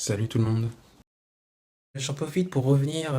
Salut tout le monde. J'en profite pour revenir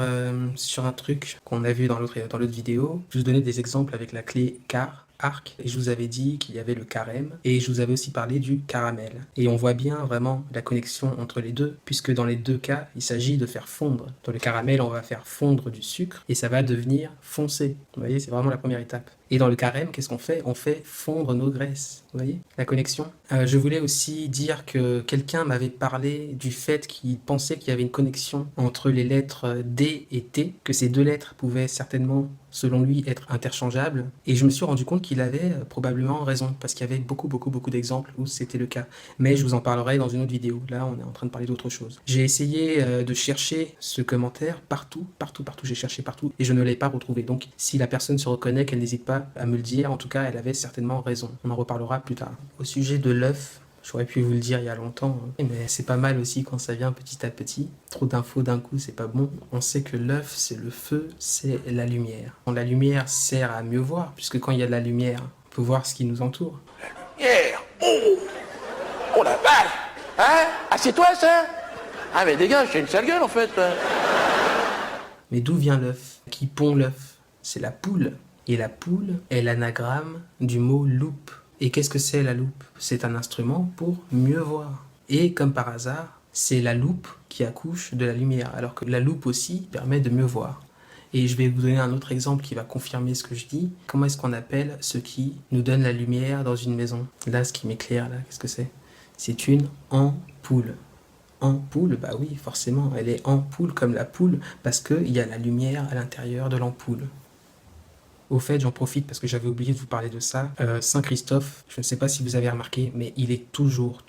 sur un truc qu'on a vu dans l'autre vidéo. Je vous donnais des exemples avec la clé car, arc, et je vous avais dit qu'il y avait le carême, et je vous avais aussi parlé du caramel. Et on voit bien vraiment la connexion entre les deux, puisque dans les deux cas, il s'agit de faire fondre. Dans le caramel, on va faire fondre du sucre, et ça va devenir foncé. Vous voyez, c'est vraiment la première étape. Et dans le carême, qu'est-ce qu'on fait? On fait fondre nos graisses. Vous voyez la connexion? Je voulais aussi dire que quelqu'un m'avait parlé du fait qu'il pensait qu'il y avait une connexion entre les lettres D et T, que ces deux lettres pouvaient certainement, selon lui, être interchangeables. Et je me suis rendu compte qu'il avait probablement raison, parce qu'il y avait beaucoup d'exemples où c'était le cas. Mais je vous en parlerai dans une autre vidéo. Là, on est en train de parler d'autre chose. J'ai essayé de chercher ce commentaire partout. J'ai cherché partout et je ne l'ai pas retrouvé. Donc, si la personne se reconnaît, qu'elle n'hésite pas à me le dire. En tout cas, elle avait certainement raison. On en reparlera plus tard. Au sujet de l'œuf, j'aurais pu vous le dire il y a longtemps, hein. Mais c'est pas mal aussi quand ça vient petit à petit. Trop d'infos d'un coup, c'est pas bon. On sait que l'œuf, c'est le feu, c'est la lumière. La lumière sert à mieux voir, puisque quand il y a de la lumière, on peut voir ce qui nous entoure. Lumière. Oh, oh la vache. Hein? Ah, c'est toi ça? Ah mais dégage, j'ai une sale gueule en fait. Mais d'où vient l'œuf? Qui pond l'œuf? C'est la poule. Et la poule est l'anagramme du mot loupe. Et qu'est-ce que c'est la loupe? C'est un instrument pour mieux voir. Et comme par hasard, c'est la loupe qui accouche de la lumière, alors que la loupe aussi permet de mieux voir. Et je vais vous donner un autre exemple qui va confirmer ce que je dis. Comment est-ce qu'on appelle ce qui nous donne la lumière dans une maison? Là, ce qui m'éclaire, là, qu'est-ce que c'est? C'est une ampoule. Ampoule, bah oui, forcément, elle est ampoule comme la poule, parce qu'il y a la lumière à l'intérieur de l'ampoule. Au fait, j'en profite parce que j'avais oublié de vous parler de ça. Saint Christophe, je ne sais pas si vous avez remarqué, mais il est toujours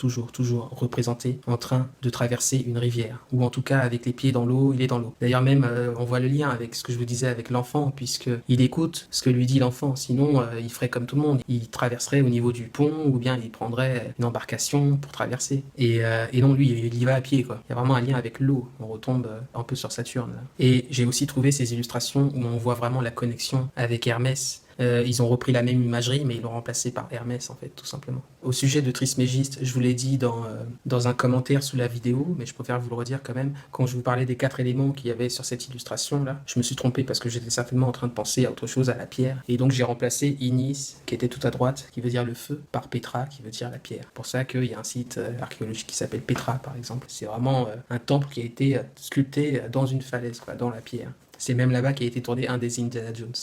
représenté en train de traverser une rivière. Ou en tout cas, avec les pieds dans l'eau, il est dans l'eau. D'ailleurs même, on voit le lien avec ce que je vous disais avec l'enfant, puisqu'il écoute ce que lui dit l'enfant. Sinon, il ferait comme tout le monde. Il traverserait au niveau du pont, ou bien il prendrait une embarcation pour traverser. Et non, lui, il y va à pied, quoi. Il y a vraiment un lien avec l'eau. On retombe un peu sur Saturne, là. Et j'ai aussi trouvé ces illustrations où on voit vraiment la connexion avec Hermès. Ils ont repris la même imagerie, mais ils l'ont remplacé par Hermès, en fait, tout simplement. Au sujet de Trismégiste, je vous l'ai dit dans un commentaire sous la vidéo, mais je préfère vous le redire quand même. Quand je vous parlais des 4 éléments qu'il y avait sur cette illustration-là, je me suis trompé parce que j'étais certainement en train de penser à autre chose, à la pierre. Et donc j'ai remplacé Ignis, qui était tout à droite, qui veut dire le feu, par Petra, qui veut dire la pierre. Pour ça qu'il y a un site archéologique qui s'appelle Petra, par exemple. C'est vraiment un temple qui a été sculpté dans une falaise, quoi, dans la pierre. C'est même là-bas qu'a été tourné un des Indiana Jones.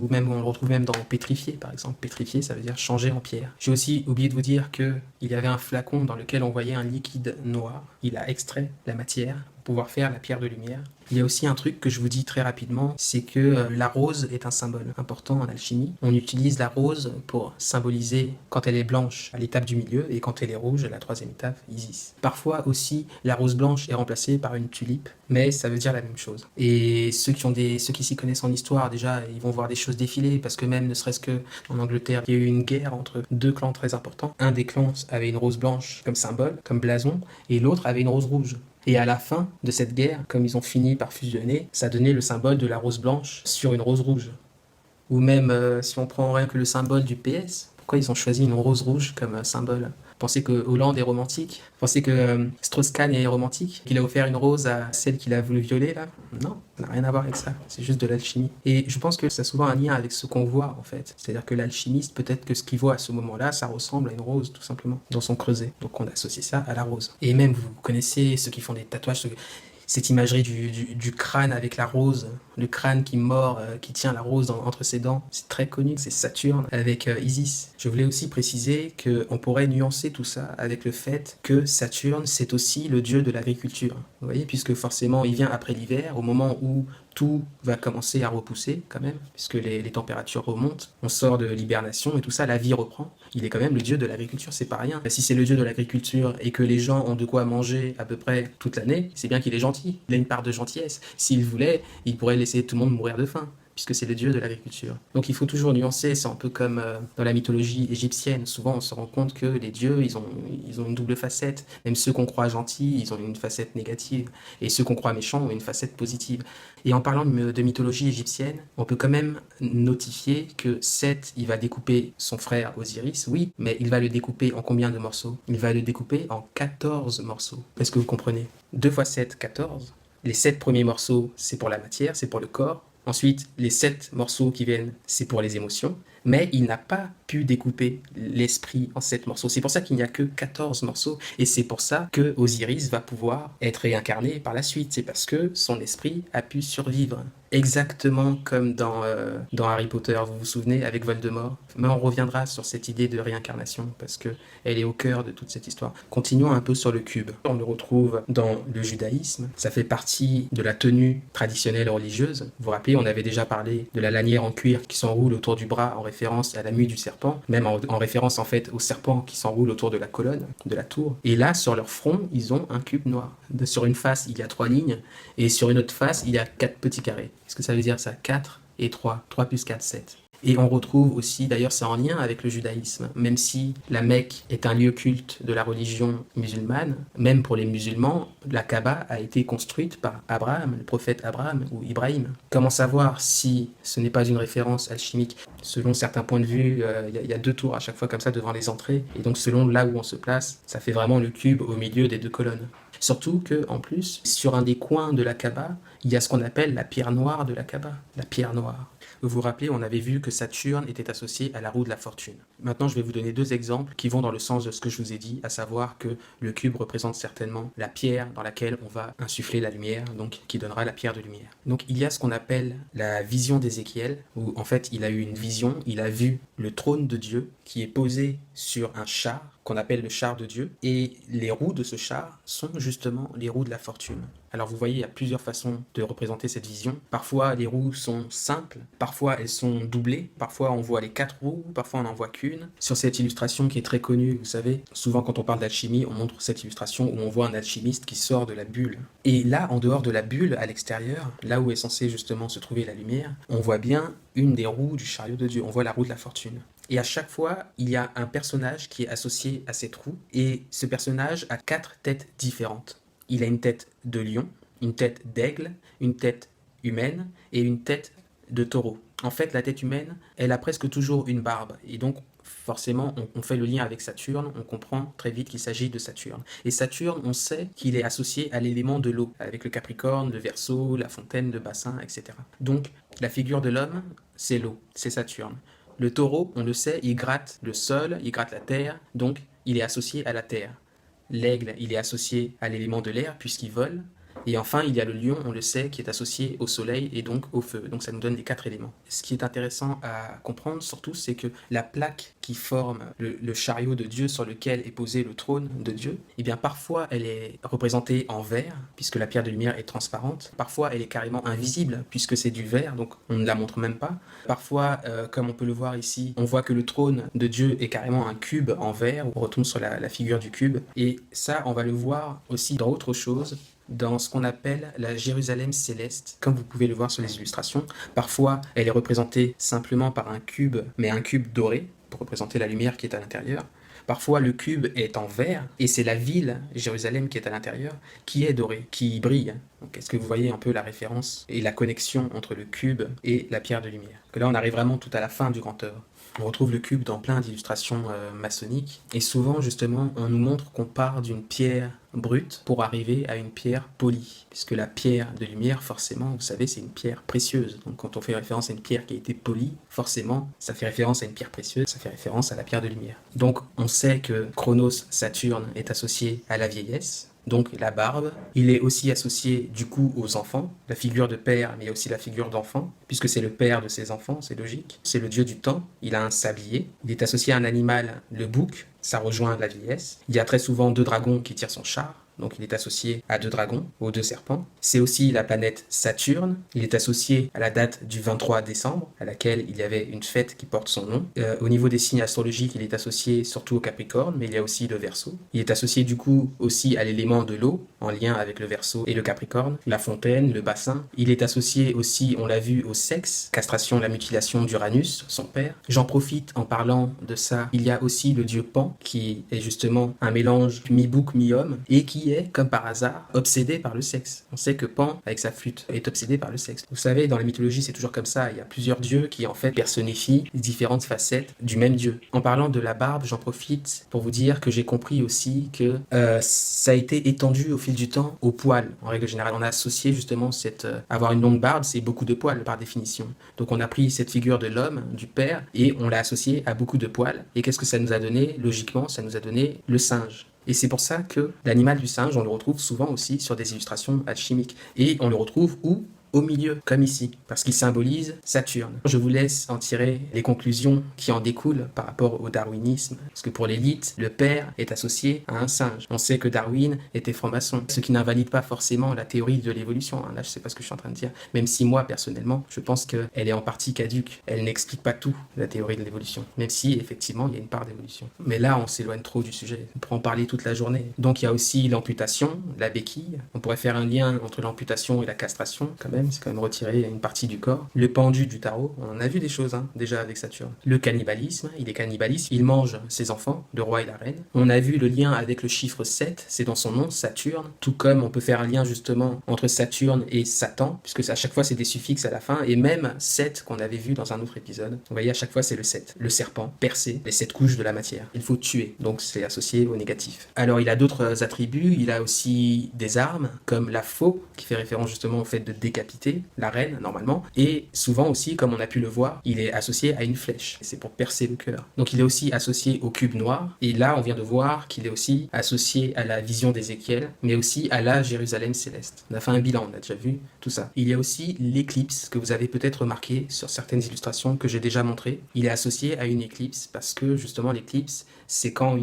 Ou même, on le retrouve même dans pétrifié, par exemple. Pétrifié, ça veut dire changer en pierre. J'ai aussi oublié de vous dire qu'il y avait un flacon dans lequel on voyait un liquide noir. Il a extrait la matière pour pouvoir faire la pierre de lumière. Il y a aussi un truc que je vous dis très rapidement, c'est que la rose est un symbole important en alchimie. On utilise la rose pour symboliser quand elle est blanche à l'étape du milieu et quand elle est rouge à la 3e étape, Isis. Parfois aussi, la rose blanche est remplacée par une tulipe, mais ça veut dire la même chose. Et ceux qui s'y connaissent en histoire, déjà, ils vont voir des choses défiler, parce que même, ne serait-ce que en Angleterre, il y a eu une guerre entre 2 clans très importants. Un des clans avait une rose blanche comme symbole, comme blason, et l'autre avait une rose rouge. Et à la fin de cette guerre, comme ils ont fini par fusionner, ça donnait le symbole de la rose blanche sur une rose rouge. Ou même, si on prend rien que le symbole du PS, pourquoi ils ont choisi une rose rouge comme symbole? Pensez que Hollande est romantique? Pensez que Strauss-Kahn est romantique? Qu'il a offert une rose à celle qu'il a voulu violer, là? Non, ça n'a rien à voir avec ça. C'est juste de l'alchimie. Et je pense que ça a souvent un lien avec ce qu'on voit, en fait. C'est-à-dire que l'alchimiste, peut-être que ce qu'il voit à ce moment-là, ça ressemble à une rose, tout simplement, dans son creuset. Donc on associe ça à la rose. Et même, vous connaissez ceux qui font des tatouages, cette imagerie du crâne avec la rose, le crâne qui mord, qui tient la rose entre ses dents, c'est très connu, c'est Saturne avec Isis. Je voulais aussi préciser qu'on pourrait nuancer tout ça avec le fait que Saturne, c'est aussi le dieu de l'agriculture. Vous voyez, puisque forcément, il vient après l'hiver, au moment où tout va commencer à repousser quand même, puisque les températures remontent, on sort de l'hibernation et tout ça, la vie reprend. Il est quand même le dieu de l'agriculture, c'est pas rien. Si c'est le dieu de l'agriculture et que les gens ont de quoi manger à peu près toute l'année, c'est bien qu'il est gentil, il a une part de gentillesse. S'il voulait, il pourrait laisser tout le monde mourir de faim. puisque c'est le dieu de l'agriculture. Donc il faut toujours nuancer, c'est un peu comme dans la mythologie égyptienne. Souvent on se rend compte que les dieux, ils ont une double facette. Même ceux qu'on croit gentils, ils ont une facette négative. Et ceux qu'on croit méchants ont une facette positive. Et en parlant de mythologie égyptienne, on peut quand même notifier que Seth, il va découper son frère Osiris, oui, mais il va le découper en combien de morceaux? Il va le découper en 14 morceaux. Est-ce que vous comprenez? 2 fois 7, 14. Les 7 premiers morceaux, c'est pour la matière, c'est pour le corps. Ensuite, les 7 morceaux qui viennent, c'est pour les émotions. Mais il n'a pas pu découper l'esprit en 7 morceaux. C'est pour ça qu'il n'y a que 14 morceaux. Et c'est pour ça que Osiris va pouvoir être réincarné par la suite. C'est parce que son esprit a pu survivre. Exactement comme dans Harry Potter, vous vous souvenez, avec Voldemort. Mais on reviendra sur cette idée de réincarnation, parce que elle est au cœur de toute cette histoire. Continuons un peu sur le cube. On le retrouve dans le judaïsme. Ça fait partie de la tenue traditionnelle religieuse. Vous vous rappelez, on avait déjà parlé de la lanière en cuir qui s'enroule autour du bras en référence à la mue du serpent, même en référence en fait au serpent qui s'enroule autour de la colonne, de la tour. Et là, sur leur front, ils ont un cube noir. Sur une face, il y a 3 lignes, et sur une autre face, il y a 4 petits carrés. Qu'est-ce que ça veut dire ça? 4 et 3. 3 plus 4, 7. Et on retrouve aussi, d'ailleurs c'est en lien avec le judaïsme, même si la Mecque est un lieu culte de la religion musulmane, même pour les musulmans, la Kaaba a été construite par Abraham, le prophète Abraham ou Ibrahim. Comment savoir si ce n'est pas une référence alchimique? Selon certains points de vue, il y a 2 tours à chaque fois comme ça devant les entrées, et donc selon là où on se place, ça fait vraiment le cube au milieu des 2 colonnes. Surtout que, en plus, sur un des coins de la Kaaba, il y a ce qu'on appelle la pierre noire de la Kaaba, la pierre noire. Vous vous rappelez, on avait vu que Saturne était associé à la roue de la fortune. Maintenant, je vais vous donner 2 exemples qui vont dans le sens de ce que je vous ai dit, à savoir que le cube représente certainement la pierre dans laquelle on va insuffler la lumière, donc qui donnera la pierre de lumière. Donc il y a ce qu'on appelle la vision d'Ézéchiel, où en fait il a eu une vision, il a vu le trône de Dieu qui est posé sur un char, qu'on appelle le char de Dieu, et les roues de ce char sont justement les roues de la fortune. Alors vous voyez, il y a plusieurs façons de représenter cette vision. Parfois les roues sont simples, parfois elles sont doublées, parfois on voit les 4 roues, parfois on n'en voit qu'une. Sur cette illustration qui est très connue, vous savez, souvent quand on parle d'alchimie, on montre cette illustration où on voit un alchimiste qui sort de la bulle. Et là, en dehors de la bulle, à l'extérieur, là où est censé justement se trouver la lumière, on voit bien une des roues du chariot de Dieu, on voit la roue de la fortune. Et à chaque fois, il y a un personnage qui est associé à cette roue, et ce personnage a 4 têtes différentes. Il a une tête de lion, une tête d'aigle, une tête humaine et une tête de taureau. En fait, la tête humaine, elle a presque toujours une barbe. Et donc, forcément, on fait le lien avec Saturne, on comprend très vite qu'il s'agit de Saturne. Et Saturne, on sait qu'il est associé à l'élément de l'eau, avec le Capricorne, le Verseau, la fontaine, le bassin, etc. Donc, la figure de l'homme, c'est l'eau, c'est Saturne. Le taureau, on le sait, il gratte le sol, il gratte la terre, donc il est associé à la terre. L'aigle, il est associé à l'élément de l'air puisqu'il vole. Et enfin, il y a le lion, on le sait, qui est associé au soleil et donc au feu. Donc ça nous donne les 4 éléments. Ce qui est intéressant à comprendre surtout, c'est que la plaque qui forme le chariot de Dieu sur lequel est posé le trône de Dieu, eh bien parfois elle est représentée en verre, puisque la pierre de lumière est transparente. Parfois elle est carrément invisible, puisque c'est du verre, donc on ne la montre même pas. Parfois, comme on peut le voir ici, on voit que le trône de Dieu est carrément un cube en verre. On retombe sur la figure du cube. Et ça, on va le voir aussi dans autre chose, dans ce qu'on appelle la Jérusalem céleste, comme vous pouvez le voir sur les illustrations. Parfois, elle est représentée simplement par un cube, mais un cube doré, pour représenter la lumière qui est à l'intérieur. Parfois, le cube est en verre, et c'est la ville, Jérusalem, qui est à l'intérieur, qui est dorée, qui brille. Donc, est-ce que vous voyez un peu la référence et la connexion entre le cube et la pierre de lumière? Que là, on arrive vraiment tout à la fin du grand œuvre. On retrouve le cube dans plein d'illustrations maçonniques, et souvent, justement, on nous montre qu'on part d'une pierre brute pour arriver à une pierre polie, puisque la pierre de lumière, forcément, vous savez, c'est une pierre précieuse. Donc quand on fait référence à une pierre qui a été polie, forcément, ça fait référence à une pierre précieuse, ça fait référence à la pierre de lumière. Donc on sait que Chronos, Saturne, est associé à la vieillesse, donc la barbe. Il est aussi associé du coup aux enfants, la figure de père, mais aussi la figure d'enfant, puisque c'est le père de ses enfants, c'est logique. C'est le dieu du temps, il a un sablier, il est associé à un animal, le bouc, ça rejoint la vieillesse. Il y a très souvent 2 dragons qui tirent son char, donc il est associé à 2 dragons, aux 2 serpents. C'est aussi la planète Saturne, il est associé à la date du 23 décembre, à laquelle il y avait une fête qui porte son nom. Au niveau des signes astrologiques, il est associé surtout au Capricorne, mais il y a aussi le Verseau. Il est associé du coup aussi à l'élément de l'eau, en lien avec le Verseau et le Capricorne, la fontaine, le bassin. Il est associé aussi, on l'a vu, au sexe, castration, la mutilation d'Uranus, son père. J'en profite en parlant de ça. Il y a aussi le dieu Pan, qui est justement un mélange mi-bouc, mi-homme, et qui est, comme par hasard, obsédé par le sexe. On sait que Pan, avec sa flûte, est obsédé par le sexe. Vous savez, dans la mythologie, c'est toujours comme ça. Il y a plusieurs dieux qui, en fait, personnifient les différentes facettes du même dieu. En parlant de la barbe, j'en profite pour vous dire que j'ai compris aussi que ça a été étendu au fil du temps aux poils. En règle générale, on a associé justement cette... avoir une longue barbe, c'est beaucoup de poils par définition. Donc on a pris cette figure de l'homme, du père, et on l'a associé à beaucoup de poils. Et qu'est-ce que ça nous a donné? Logiquement, ça nous a donné le singe. Et c'est pour ça que l'animal du singe, on le retrouve souvent aussi sur des illustrations alchimiques. Et on le retrouve où? Au milieu, comme ici, parce qu'il symbolise Saturne. Je vous laisse en tirer les conclusions qui en découlent par rapport au darwinisme, parce que pour l'élite, le père est associé à un singe. On sait que Darwin était franc-maçon, ce qui n'invalide pas forcément la théorie de l'évolution. Là, je sais pas ce que je suis en train de dire, même si moi, personnellement, je pense qu'elle est en partie caduque. Elle n'explique pas tout, la théorie de l'évolution, même si, effectivement, il y a une part d'évolution. Mais là, on s'éloigne trop du sujet. On pourrait en parler toute la journée. Donc, il y a aussi l'amputation, la béquille. On pourrait faire un lien entre l'amputation et la castration, quand même. C'est quand même retirer une partie du corps. Le pendu du tarot, on en a vu des choses déjà avec Saturne. Le cannibalisme, il est cannibaliste, il mange ses enfants, le roi et la reine. On a vu le lien avec le chiffre 7, c'est dans son nom, Saturne. Tout comme on peut faire un lien justement entre Saturne et Satan, puisque à chaque fois c'est des suffixes à la fin, et même 7 qu'on avait vu dans un autre épisode. Vous voyez, à chaque fois c'est le 7. Le serpent, percé, les 7 couches de la matière. Il faut tuer, donc c'est associé au négatif. Alors il a d'autres attributs, il a aussi des armes, comme la faux, qui fait référence justement au fait de décapiter, la reine normalement, et souvent aussi, comme on a pu le voir, il est associé à une flèche, c'est pour percer le cœur. Donc il est aussi associé au cube noir, et là on vient de voir qu'il est aussi associé à la vision d'Ézéchiel, mais aussi à la Jérusalem céleste. On a fait un bilan, on a déjà vu tout ça. Il y a aussi l'éclipse, que vous avez peut-être remarqué sur certaines illustrations que j'ai déjà montrées. Il est associé à une éclipse, parce que justement l'éclipse, c'est quand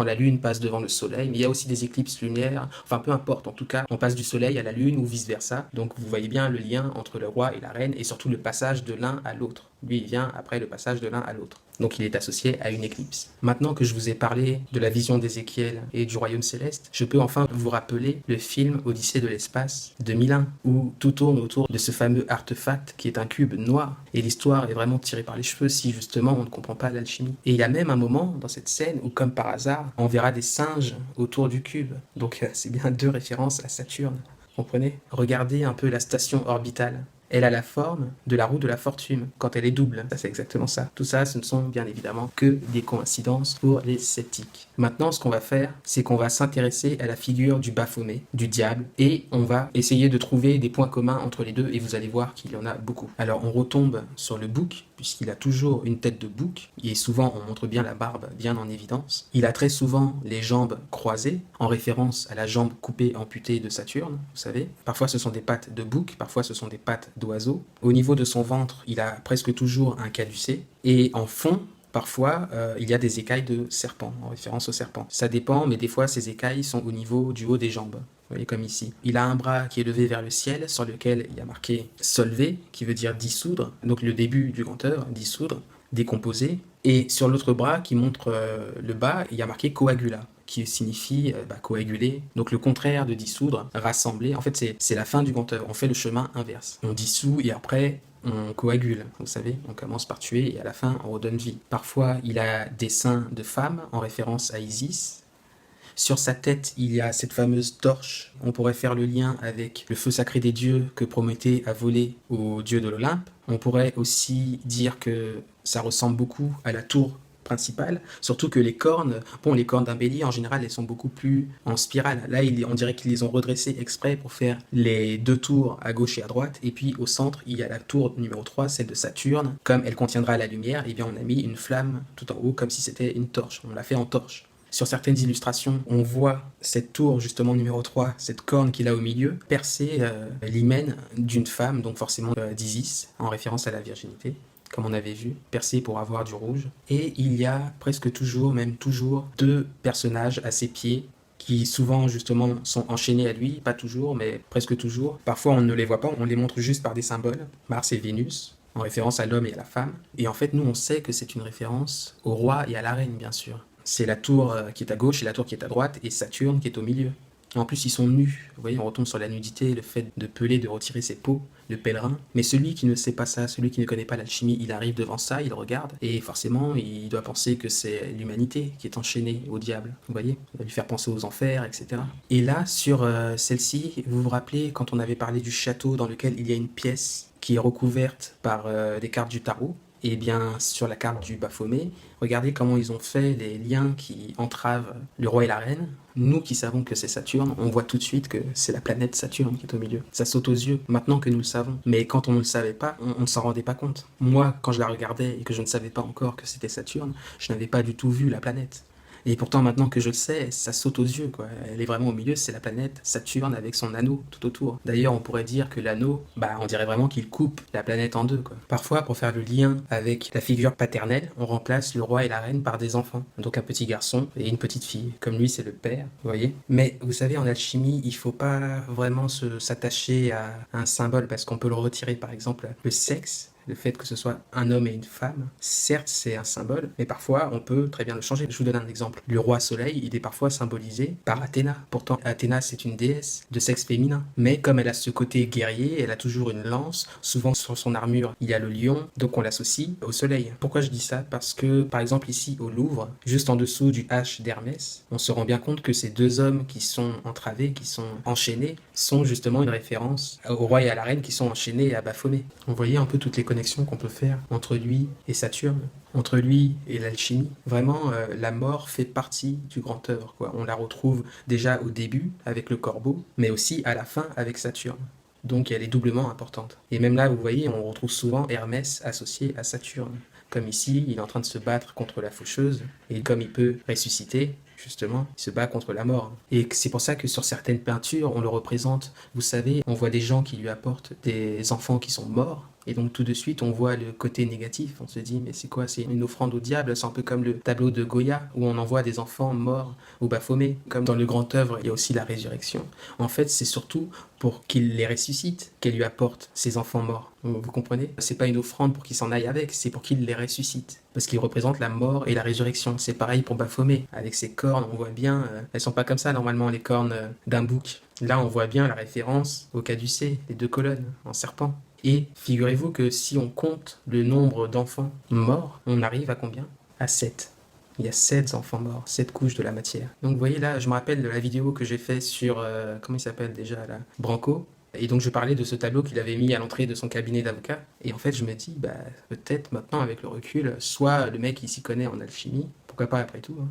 la lune passe devant le soleil, mais il y a aussi des éclipses lunaires, enfin peu importe, en tout cas, on passe du soleil à la lune ou vice-versa, donc vous voyez bien le lien entre le roi et la reine, et surtout le passage de l'un à l'autre. Lui, il vient après le passage de l'un à l'autre. Donc il est associé à une éclipse. Maintenant que je vous ai parlé de la vision d'Ézéchiel et du royaume céleste, je peux enfin vous rappeler le film Odyssée de l'espace de 2001, où tout tourne autour de ce fameux artefact qui est un cube noir. Et l'histoire est vraiment tirée par les cheveux si justement on ne comprend pas l'alchimie. Et il y a même un moment dans cette scène où, comme par hasard, on verra des singes autour du cube. Donc c'est bien 2 références à Saturne. Vous comprenez? Regardez un peu la station orbitale. Elle a la forme de la roue de la fortune quand elle est double. Ça, c'est exactement ça. Tout ça, ce ne sont bien évidemment que des coïncidences pour les sceptiques. Maintenant, ce qu'on va faire, c'est qu'on va s'intéresser à la figure du Baphomet, du diable, et on va essayer de trouver des points communs entre les deux, et vous allez voir qu'il y en a beaucoup. Alors, on retombe sur le bouc, puisqu'il a toujours une tête de bouc, et souvent on montre bien la barbe bien en évidence. Il a très souvent les jambes croisées, en référence à la jambe coupée amputée de Saturne, vous savez. Parfois ce sont des pattes de bouc, parfois ce sont des pattes d'oiseau. Au niveau de son ventre, il a presque toujours un caducée, et en fond, parfois, il y a des écailles de serpent, en référence au serpent. Ça dépend, mais des fois ces écailles sont au niveau du haut des jambes. Vous voyez, comme ici. Il a un bras qui est levé vers le ciel, sur lequel il y a marqué solver, qui veut dire dissoudre. Donc le début du grand œuvre, dissoudre, décomposer. Et sur l'autre bras qui montre le bas, il y a marqué coagula, qui signifie coaguler. Donc le contraire de dissoudre, rassembler. En fait, c'est la fin du grand œuvre. On fait le chemin inverse. On dissout et après, on coagule. Vous savez, on commence par tuer et à la fin, on redonne vie. Parfois, il a des seins de femme, en référence à Isis. Sur sa tête, il y a cette fameuse torche. On pourrait faire le lien avec le feu sacré des dieux que Prométhée a volé aux dieux de l'Olympe. On pourrait aussi dire que ça ressemble beaucoup à la tour principale, surtout que les cornes d'un bélier, en général, elles sont beaucoup plus en spirale. Là, on dirait qu'ils les ont redressées exprès pour faire les 2 tours à gauche et à droite, et puis au centre, il y a la tour numéro 3, celle de Saturne. Comme elle contiendra la lumière, eh bien, on a mis une flamme tout en haut, comme si c'était une torche. On l'a fait en torche. Sur certaines illustrations, on voit cette tour, justement numéro 3, cette corne qu'il a au milieu, percer l'hymen d'une femme, donc forcément d'Isis, en référence à la virginité, comme on avait vu, percée pour avoir du rouge. Et il y a presque toujours, même toujours, 2 personnages à ses pieds qui souvent justement sont enchaînés à lui, pas toujours, mais presque toujours. Parfois on ne les voit pas, on les montre juste par des symboles. Mars et Vénus, en référence à l'homme et à la femme. Et en fait, nous, on sait que c'est une référence au roi et à la reine, bien sûr. C'est la tour qui est à gauche et la tour qui est à droite, et Saturne qui est au milieu. En plus, ils sont nus. Vous voyez, on retombe sur la nudité, le fait de peler, de retirer ses peaux, de pèlerin. Mais celui qui ne sait pas ça, celui qui ne connaît pas l'alchimie, il arrive devant ça, il regarde, et forcément, il doit penser que c'est l'humanité qui est enchaînée au diable. Vous voyez, il va lui faire penser aux enfers, etc. Et là, sur celle-ci, vous vous rappelez quand on avait parlé du château dans lequel il y a une pièce qui est recouverte par des cartes du tarot? Et bien, sur la carte du Baphomet, regardez comment ils ont fait les liens qui entravent le roi et la reine. Nous qui savons que c'est Saturne, on voit tout de suite que c'est la planète Saturne qui est au milieu. Ça saute aux yeux, maintenant que nous le savons. Mais quand on ne le savait pas, on ne s'en rendait pas compte. Moi, quand je la regardais et que je ne savais pas encore que c'était Saturne, je n'avais pas du tout vu la planète. Et pourtant, maintenant que je le sais, ça saute aux yeux, quoi. Elle est vraiment au milieu, c'est la planète Saturne avec son anneau tout autour. D'ailleurs, on pourrait dire que l'anneau, on dirait vraiment qu'il coupe la planète en deux, quoi. Parfois, pour faire le lien avec la figure paternelle, on remplace le roi et la reine par des enfants. Donc un petit garçon et une petite fille. Comme lui, c'est le père, vous voyez. Mais vous savez, en alchimie, il faut pas vraiment s'attacher à un symbole parce qu'on peut le retirer, par exemple, le sexe. Le fait que ce soit un homme et une femme, certes c'est un symbole, mais parfois on peut très bien le changer. Je vous donne un exemple. Le roi soleil, il est parfois symbolisé par Athéna. Pourtant Athéna c'est une déesse de sexe féminin. Mais comme elle a ce côté guerrier, elle a toujours une lance, souvent sur son armure il y a le lion, donc on l'associe au soleil. Pourquoi je dis ça? Parce que par exemple ici au Louvre, juste en dessous du H d'Hermès, on se rend bien compte que ces deux hommes qui sont entravés, qui sont enchaînés, sont justement une référence au roi et à la reine qui sont enchaînés à Baphomet. Vous voyez un peu toutes les connexions qu'on peut faire entre lui et Saturne, entre lui et l'alchimie. Vraiment, la mort fait partie du grand œuvre, quoi. On la retrouve déjà au début avec le corbeau, mais aussi à la fin avec Saturne. Donc elle est doublement importante. Et même là, vous voyez, on retrouve souvent Hermès associé à Saturne. Comme ici, il est en train de se battre contre la faucheuse, et comme il peut ressusciter, justement, il se bat contre la mort. Et c'est pour ça que sur certaines peintures, on le représente. Vous savez, on voit des gens qui lui apportent des enfants qui sont morts. Et donc tout de suite, on voit le côté négatif. On se dit, mais c'est quoi? C'est une offrande au diable. C'est un peu comme le tableau de Goya, où on envoie des enfants morts au Baphomet. Comme dans le grand œuvre, il y a aussi la résurrection. En fait, c'est surtout pour qu'il les ressuscite, qu'elle lui apporte ces enfants morts. Vous comprenez? C'est pas une offrande pour qu'il s'en aille avec, c'est pour qu'il les ressuscite. Parce qu'il représente la mort et la résurrection. C'est pareil pour Baphomet. Avec ses cornes, on voit bien, elles sont pas comme ça normalement, les cornes d'un bouc. Là, on voit bien la référence au caducée, les deux colonnes en serpent. Et figurez-vous que si on compte le nombre d'enfants morts, on arrive à combien? À 7. Il y a 7 enfants morts, 7 couches de la matière. Donc vous voyez là, je me rappelle de la vidéo que j'ai fait sur, comment il s'appelle déjà là, Branco. Et donc je parlais de ce tableau qu'il avait mis à l'entrée de son cabinet d'avocat. Et en fait je me dis, peut-être maintenant avec le recul, soit le mec il s'y connaît en alchimie, pourquoi pas après tout, hein.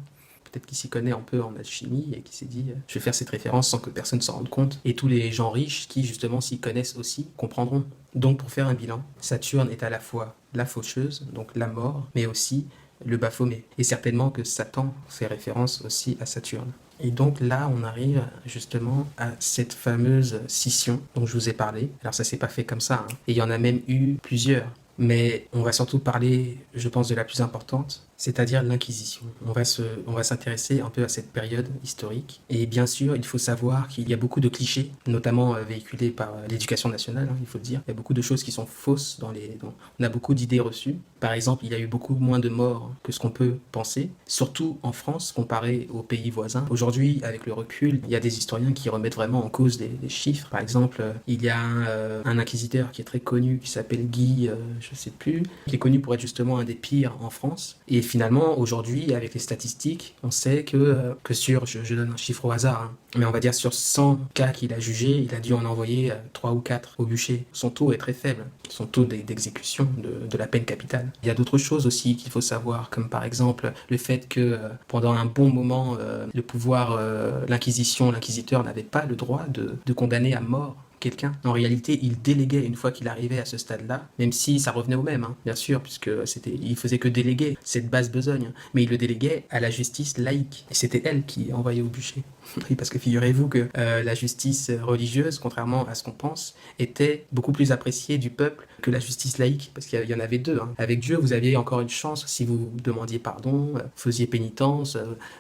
Peut-être qu'il s'y connaît un peu en alchimie et qu'il s'est dit je vais faire cette référence sans que personne s'en rende compte. Et tous les gens riches qui justement s'y connaissent aussi comprendront. Donc pour faire un bilan, Saturne est à la fois la faucheuse, donc la mort, mais aussi le Baphomet. Et certainement que Satan fait référence aussi à Saturne. Et donc là, on arrive justement à cette fameuse scission dont je vous ai parlé. Alors ça s'est pas fait comme ça, hein. Et il y en a même eu plusieurs. Mais on va surtout parler, je pense, de la plus importante, c'est-à-dire l'Inquisition. On va s'intéresser un peu à cette période historique. Et bien sûr, il faut savoir qu'il y a beaucoup de clichés, notamment véhiculés par l'éducation nationale, hein, il faut le dire. Il y a beaucoup de choses qui sont fausses on a beaucoup d'idées reçues. Par exemple, il y a eu beaucoup moins de morts que ce qu'on peut penser, surtout en France, comparé aux pays voisins. Aujourd'hui, avec le recul, il y a des historiens qui remettent vraiment en cause des chiffres. Par exemple, il y a un inquisiteur qui est très connu, qui s'appelle Guy, je sais plus, qui est connu pour être justement un des pires en France. Et finalement, aujourd'hui, avec les statistiques, on sait que sur, je donne un chiffre au hasard, hein, mais on va dire sur 100 cas qu'il a jugés, il a dû en envoyer 3 ou 4 au bûcher. Son taux est très faible, son taux d'exécution de la peine capitale. Il y a d'autres choses aussi qu'il faut savoir, comme par exemple le fait que pendant un bon moment, le pouvoir, l'inquisiteur n'avait pas le droit de condamner à mort quelqu'un. En réalité, il déléguait une fois qu'il arrivait à ce stade-là, même si ça revenait au même, hein, bien sûr, puisque il faisait que déléguer cette basse besogne, mais il le déléguait à la justice laïque. Et c'était elle qui envoyait au bûcher. Oui, parce que figurez-vous que la justice religieuse, contrairement à ce qu'on pense, était beaucoup plus appréciée du peuple que la justice laïque, parce qu'il y en avait deux. Hein. Avec Dieu, vous aviez encore une chance si vous demandiez pardon, faisiez pénitence,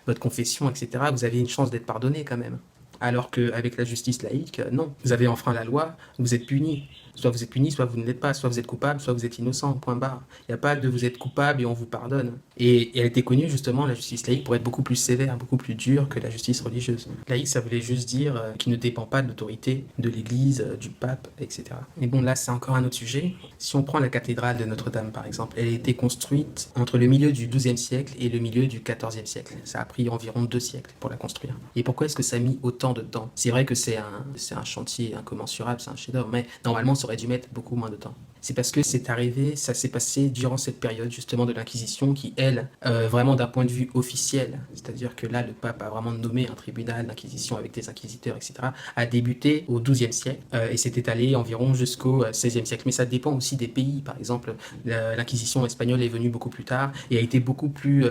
votre confession, etc. Vous aviez une chance d'être pardonné quand même. Alors qu'avec la justice laïque, non. Vous avez enfreint la loi, vous êtes puni. Soit vous êtes puni, soit vous ne l'êtes pas. Soit vous êtes coupable, soit vous êtes innocent, point barre. Il n'y a pas de vous êtes coupable et on vous pardonne. Et elle était connue justement, la justice laïque, pour être beaucoup plus sévère, beaucoup plus dure que la justice religieuse. Laïque, ça voulait juste dire qu'il ne dépend pas de l'autorité de l'Église, du pape, etc. Mais bon, là, c'est encore un autre sujet. Si on prend la cathédrale de Notre-Dame, par exemple, elle a été construite entre le milieu du XIIe siècle et le milieu du XIVe siècle. Ça a pris environ 2 siècles pour la construire. Et pourquoi est-ce que ça a mis autant de temps? C'est vrai que c'est un chantier incommensurable, c'est un chef-d'œuvre, mais normalement, ça aurait dû mettre beaucoup moins de temps. C'est parce que c'est arrivé, ça s'est passé durant cette période justement de l'Inquisition qui, elle, vraiment d'un point de vue officiel, c'est-à-dire que là, le pape a vraiment nommé un tribunal d'Inquisition avec des inquisiteurs, etc., a débuté au XIIe siècle et s'est étalé environ jusqu'au XVIe siècle. Mais ça dépend aussi des pays. Par exemple, l'Inquisition espagnole est venue beaucoup plus tard et a été beaucoup plus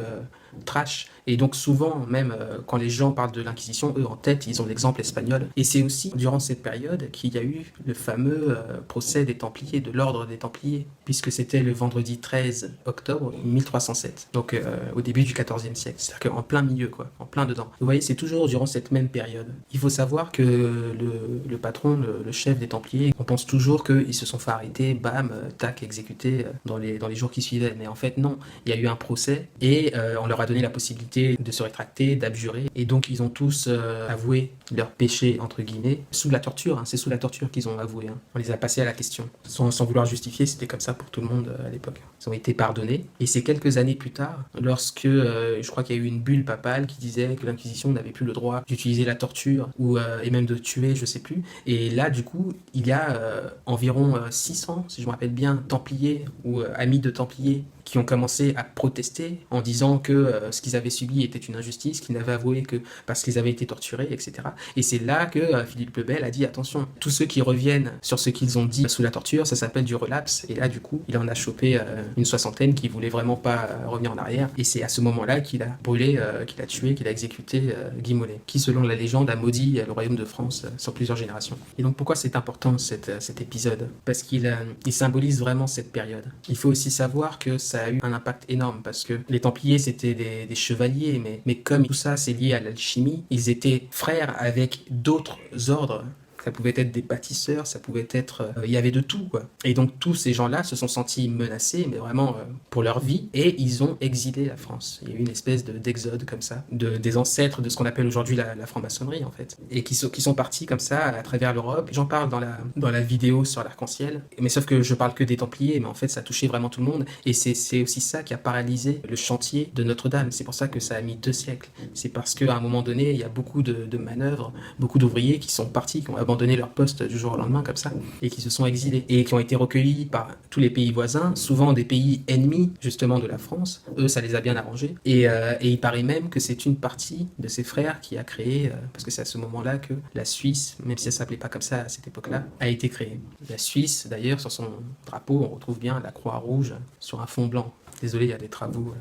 trash. Et donc souvent, même quand les gens parlent de l'Inquisition, eux en tête, ils ont l'exemple espagnol. Et c'est aussi durant cette période qu'il y a eu le fameux procès des Templiers, de l'ordre des Templiers, puisque c'était le vendredi 13 octobre 1307, donc au début du XIVe siècle. C'est-à-dire qu'en plein milieu, quoi, en plein dedans. Vous voyez, c'est toujours durant cette même période. Il faut savoir que le patron, le chef des Templiers, on pense toujours qu'ils se sont fait arrêter, bam, tac, exécutés dans les jours qui suivaient. Mais en fait, non. Il y a eu un procès et on leur a donné la possibilité de se rétracter, d'abjurer. Et donc, ils ont tous avoué leur péché, entre guillemets, sous la torture. Hein. C'est sous la torture qu'ils ont avoué. Hein. On les a passés à la question. Sans vouloir justifier, c'était comme ça pour tout le monde à l'époque. Ils ont été pardonnés. Et c'est quelques années plus tard, lorsque je crois qu'il y a eu une bulle papale qui disait que l'Inquisition n'avait plus le droit d'utiliser la torture et même de tuer, je sais plus. Et là, du coup, il y a environ 600, si je me rappelle bien, Templiers ou amis de Templiers qui ont commencé à protester en disant que ce qu'ils avaient subi était une injustice, qu'ils n'avaient avoué que parce qu'ils avaient été torturés, etc. Et c'est là que Philippe le Bel a dit attention, tous ceux qui reviennent sur ce qu'ils ont dit sous la torture, ça s'appelle du relapse. Et là, du coup, il en a chopé une soixantaine qui voulaient vraiment pas revenir en arrière. Et c'est à ce moment-là qu'il a brûlé, qu'il a tué, qu'il a exécuté Guy Mollet, qui, selon la légende, a maudit le royaume de France sur plusieurs générations. Et donc, pourquoi c'est important cet épisode? Parce qu'il symbolise vraiment cette période. Il faut aussi savoir que ça a eu un impact énorme parce que les Templiers c'était des chevaliers, mais comme tout ça c'est lié à l'alchimie, ils étaient frères avec d'autres ordres. Ça pouvait être des bâtisseurs, ça pouvait être... il y avait de tout, quoi. Et donc, tous ces gens-là se sont sentis menacés, mais vraiment pour leur vie, et ils ont exilé la France. Il y a eu une espèce d'exode comme ça, des ancêtres de ce qu'on appelle aujourd'hui la franc-maçonnerie, en fait. Et qui sont partis comme ça à travers l'Europe. J'en parle dans la vidéo sur l'arc-en-ciel, mais sauf que je parle que des Templiers, mais en fait, ça a touché vraiment tout le monde. Et c'est aussi ça qui a paralysé le chantier de Notre-Dame. C'est pour ça que ça a mis 2 siècles. C'est parce qu'à un moment donné, il y a beaucoup de manœuvres, beaucoup d'ouvriers qui sont partis, qui ont abandonné leur poste du jour au lendemain comme ça et qui se sont exilés et qui ont été recueillis par tous les pays voisins, souvent des pays ennemis justement de la France. Eux, ça les a bien arrangés et il paraît même que c'est une partie de ses frères qui a créé, parce que c'est à ce moment-là que la Suisse, même si ça s'appelait pas comme ça à cette époque-là, a été créée. La Suisse, d'ailleurs, sur son drapeau, on retrouve bien la croix rouge sur un fond blanc. Désolé, il y a des travaux.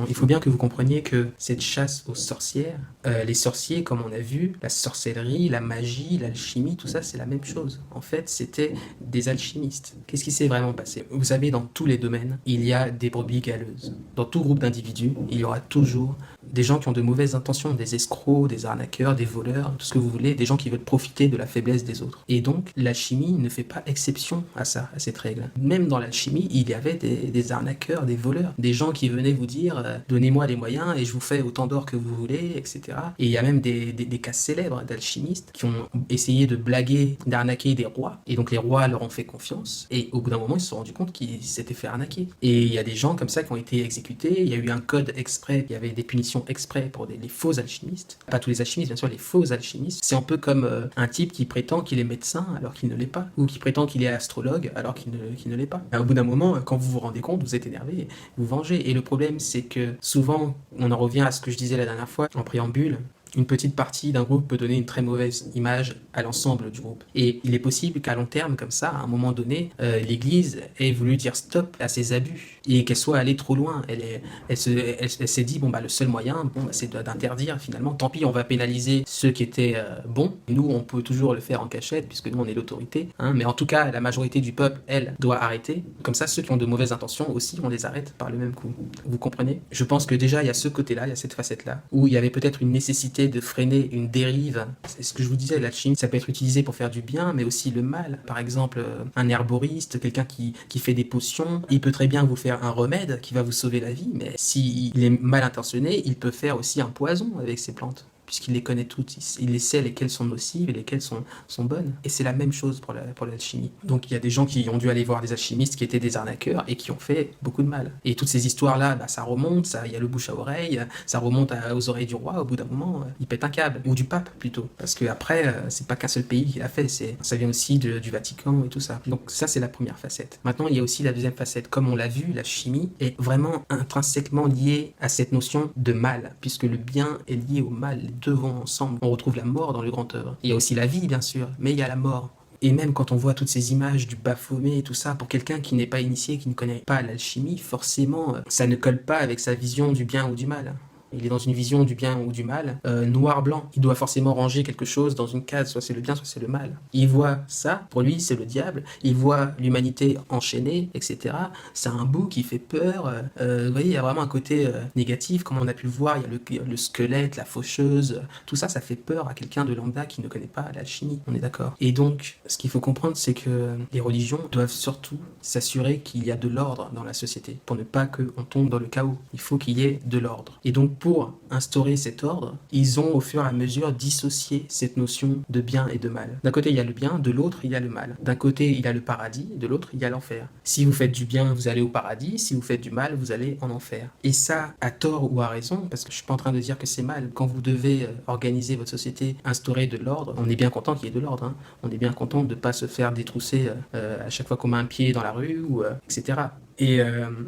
Il faut bien que vous compreniez que cette chasse aux sorcières, les sorciers, comme on a vu, la sorcellerie, la magie, l'alchimie, tout ça, c'est la même chose. En fait, c'était des alchimistes. Qu'est-ce qui s'est vraiment passé? Vous savez, dans tous les domaines, il y a des brebis galeuses. Dans tout groupe d'individus, il y aura toujours des gens qui ont de mauvaises intentions, des escrocs, des arnaqueurs, des voleurs, tout ce que vous voulez, des gens qui veulent profiter de la faiblesse des autres. Et donc, l'alchimie ne fait pas exception à ça, à cette règle. Même dans l'alchimie, il y avait des arnaqueurs, des voleurs, des gens qui venaient vous dire donnez-moi les moyens et je vous fais autant d'or que vous voulez, etc. Et il y a même des cas célèbres d'alchimistes qui ont essayé de blaguer, d'arnaquer des rois. Et donc les rois leur ont fait confiance. Et au bout d'un moment, ils se sont rendus compte qu'ils s'étaient fait arnaquer. Et il y a des gens comme ça qui ont été exécutés. Il y a eu un code exprès. Il y avait des punitions exprès pour les faux alchimistes. Pas tous les alchimistes, bien sûr, les faux alchimistes. C'est un peu comme un type qui prétend qu'il est médecin alors qu'il ne l'est pas. Ou qui prétend qu'il est astrologue alors qu'il ne l'est pas. Au bout d'un moment, quand vous vous rendez compte, vous êtes énervé, vous vengez. Et le problème, c'est que souvent, on en revient à ce que je disais la dernière fois en préambule, Une petite partie d'un groupe peut donner une très mauvaise image à l'ensemble du groupe. Et il est possible qu'à long terme, comme ça, à un moment donné, l'Église ait voulu dire stop à ces abus et qu'elle soit allée trop loin. Elle s'est dit, bon, bah, le seul moyen, bon, bah, c'est d'interdire finalement. Tant pis, on va pénaliser ceux qui étaient bons. Nous, on peut toujours le faire en cachette puisque nous, on est l'autorité. Hein. Mais en tout cas, la majorité du peuple, elle, doit arrêter. Comme ça, ceux qui ont de mauvaises intentions aussi, on les arrête par le même coup. Vous comprenez? Je pense que déjà, il y a ce côté-là, il y a cette facette-là, où il y avait peut-être une nécessité de freiner une dérive. C'est ce que je vous disais, l'alchimie, ça peut être utilisé pour faire du bien, mais aussi le mal. Par exemple, un herboriste, quelqu'un qui fait des potions, il peut très bien vous faire un remède qui va vous sauver la vie, mais s'il est mal intentionné, il peut faire aussi un poison avec ses plantes, puisqu'il les connaît toutes, il sait lesquelles sont nocives et lesquelles sont bonnes. Et c'est la même chose pour l'alchimie. Donc il y a des gens qui ont dû aller voir des alchimistes qui étaient des arnaqueurs et qui ont fait beaucoup de mal. Et toutes ces histoires-là, bah, ça remonte, il y a le bouche à oreille, ça remonte aux oreilles du roi, au bout d'un moment, il pète un câble. Ou du pape, plutôt. Parce que après, c'est pas qu'un seul pays qui l'a fait, ça vient aussi du Vatican et tout ça. Donc ça, c'est la première facette. Maintenant, il y a aussi la deuxième facette. Comme on l'a vu, la chimie est vraiment intrinsèquement liée à cette notion de mal, puisque le bien est lié au mal. Deux vont ensemble. On retrouve la mort dans le grand œuvre. Il y a aussi la vie, bien sûr, mais il y a la mort. Et même quand on voit toutes ces images du Baphomet et tout ça, pour quelqu'un qui n'est pas initié, qui ne connaît pas l'alchimie, forcément, ça ne colle pas avec sa vision du bien ou du mal. Il est dans une vision du bien ou du mal, noir-blanc. Il doit forcément ranger quelque chose dans une case, soit c'est le bien, soit c'est le mal. Il voit ça, pour lui c'est le diable, il voit l'humanité enchaînée, etc. C'est un bout qui fait peur. Vous voyez, il y a vraiment un côté négatif, comme on a pu le voir, il y a le squelette, la faucheuse, tout ça, ça fait peur à quelqu'un de lambda qui ne connaît pas l'alchimie, on est d'accord. Et donc, ce qu'il faut comprendre, c'est que les religions doivent surtout s'assurer qu'il y a de l'ordre dans la société, pour ne pas qu'on tombe dans le chaos. Il faut qu'il y ait de l'ordre. Et donc, pour instaurer cet ordre, ils ont au fur et à mesure dissocié cette notion de bien et de mal. D'un côté, il y a le bien, de l'autre, il y a le mal. D'un côté, il y a le paradis, de l'autre, il y a l'enfer. Si vous faites du bien, vous allez au paradis, si vous faites du mal, vous allez en enfer. Et ça, à tort ou à raison, parce que je suis pas en train de dire que c'est mal. Quand vous devez organiser votre société, instaurer de l'ordre, on est bien content qu'il y ait de l'ordre. Hein. On est bien content de ne pas se faire détrousser à chaque fois qu'on met un pied dans la rue, ou etc. Et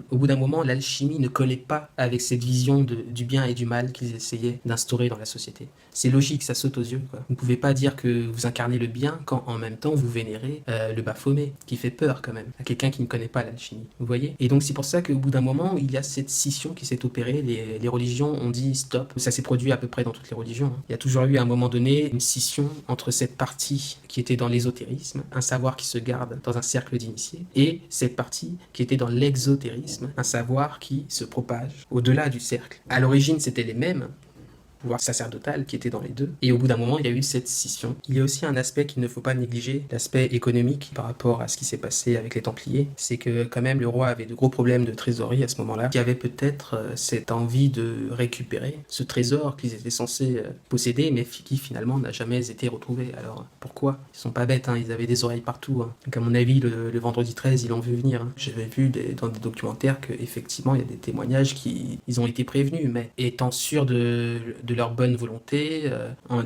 au bout d'un moment, l'alchimie ne collait pas avec cette vision du bien et du mal qu'ils essayaient d'instaurer dans la société. C'est logique, ça saute aux yeux, quoi. Vous ne pouvez pas dire que vous incarnez le bien quand en même temps vous vénérez le Baphomet, qui fait peur quand même, à quelqu'un qui ne connaît pas l'alchimie. Vous voyez? Et donc c'est pour ça qu'au bout d'un moment, il y a cette scission qui s'est opérée, les religions ont dit stop. Ça s'est produit à peu près dans toutes les religions. Il y a toujours eu à un moment donné une scission entre cette partie qui était dans l'ésotérisme, un savoir qui se garde dans un cercle d'initiés, et cette partie qui était dans l'exotérisme, un savoir qui se propage au-delà du cercle. À l'origine, c'était les mêmes, pouvoir sacerdotal qui était dans les deux. Et au bout d'un moment, il y a eu cette scission. Il y a aussi un aspect qu'il ne faut pas négliger, l'aspect économique par rapport à ce qui s'est passé avec les Templiers. C'est que quand même le roi avait de gros problèmes de trésorerie à ce moment-là, qui avait peut-être cette envie de récupérer ce trésor qu'ils étaient censés posséder, mais qui finalement n'a jamais été retrouvé. Alors pourquoi? Ils sont pas bêtes, hein, ils avaient des oreilles partout. Hein. Donc à mon avis, le vendredi 13, ils l'ont vu venir. Hein. J'avais vu dans des documentaires qu'effectivement, il y a des témoignages ils ont été prévenus, mais étant sûrs de leur bonne volonté.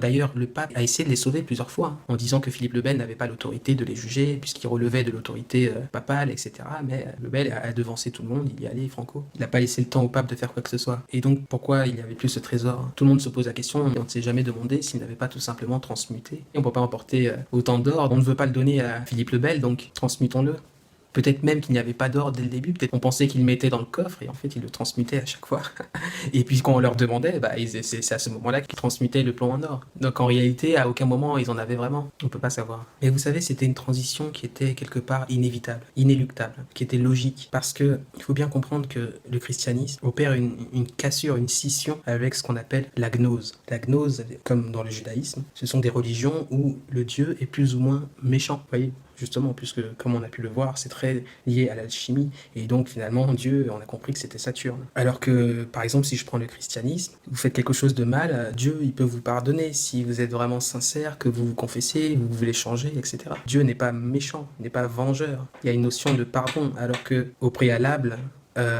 D'ailleurs, le pape a essayé de les sauver plusieurs fois, hein, en disant que Philippe le Bel n'avait pas l'autorité de les juger, puisqu'il relevait de l'autorité papale, etc. Mais le Bel a devancé tout le monde, il y allait franco. Il n'a pas laissé le temps au pape de faire quoi que ce soit. Et donc, pourquoi il n'y avait plus ce trésor? Tout le monde se pose la question, et on ne s'est jamais demandé s'il n'avait pas tout simplement transmuté. Et on ne peut pas emporter autant d'or, on ne veut pas le donner à Philippe le Bel, donc transmutons-le. Peut-être même qu'il n'y avait pas d'or dès le début, peut-être qu'on pensait qu'il le mettait dans le coffre et en fait il le transmutait à chaque fois. Et puis quand on leur demandait, c'est à ce moment-là qu'ils transmutaient le plomb en or. Donc en réalité, à aucun moment ils en avaient vraiment, on peut pas savoir. Mais vous savez, c'était une transition qui était quelque part inévitable, inéluctable, qui était logique. Parce que il faut bien comprendre que le christianisme opère une cassure, une scission avec ce qu'on appelle la gnose. La gnose, comme dans le judaïsme, ce sont des religions où le Dieu est plus ou moins méchant, vous voyez. Justement, puisque comme on a pu le voir, c'est très lié à l'alchimie, et donc finalement Dieu, on a compris que c'était Saturne. Alors que, par exemple, si je prends le christianisme, vous faites quelque chose de mal, Dieu, il peut vous pardonner si vous êtes vraiment sincère, que vous vous confessez, vous voulez changer, etc. Dieu n'est pas méchant, n'est pas vengeur. Il y a une notion de pardon, alors que au préalable,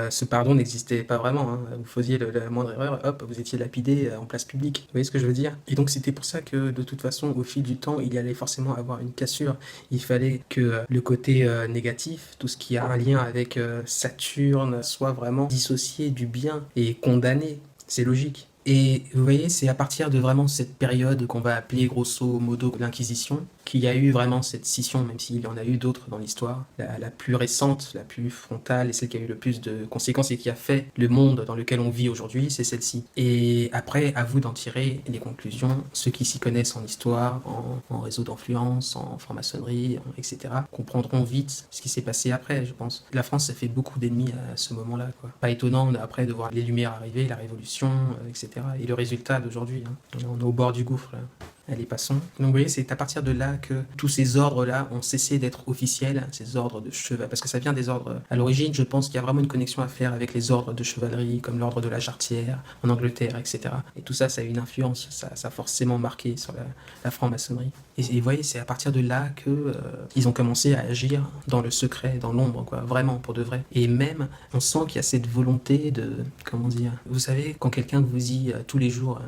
ce pardon n'existait pas vraiment. Hein. Vous faisiez la moindre erreur, hop, vous étiez lapidé en place publique. Vous voyez ce que je veux dire? Et donc c'était pour ça que de toute façon, au fil du temps, il y allait forcément avoir une cassure. Il fallait que le côté négatif, tout ce qui a un lien avec Saturne, soit vraiment dissocié du bien et condamné. C'est logique. Et vous voyez, c'est à partir de vraiment cette période qu'on va appeler grosso modo l'Inquisition qu'il y a eu vraiment cette scission, même s'il y en a eu d'autres dans l'histoire. La plus récente, la plus frontale et celle qui a eu le plus de conséquences et qui a fait le monde dans lequel on vit aujourd'hui, c'est celle-ci. Et après, à vous d'en tirer les conclusions. Ceux qui s'y connaissent en histoire, en réseau d'influence, en franc-maçonnerie, etc., comprendront vite ce qui s'est passé après, je pense. La France, ça fait beaucoup d'ennemis à ce moment-là, quoi. Pas étonnant après de voir les Lumières arriver, la Révolution, etc. Et le résultat d'aujourd'hui, hein. On est au bord du gouffre, là. Allez, passons. Donc vous voyez, c'est à partir de là que tous ces ordres-là ont cessé d'être officiels, ces ordres de cheval, parce que ça vient des ordres. À l'origine, je pense qu'il y a vraiment une connexion à faire avec les ordres de chevalerie, comme l'ordre de la Jarretière, en Angleterre, etc. Et tout ça, ça a une influence, ça a forcément marqué sur la franc-maçonnerie. Et vous voyez, c'est à partir de là que ils ont commencé à agir dans le secret, dans l'ombre, quoi, vraiment, pour de vrai. Et même, on sent qu'il y a cette volonté de, comment dire, vous savez, quand quelqu'un vous dit tous les jours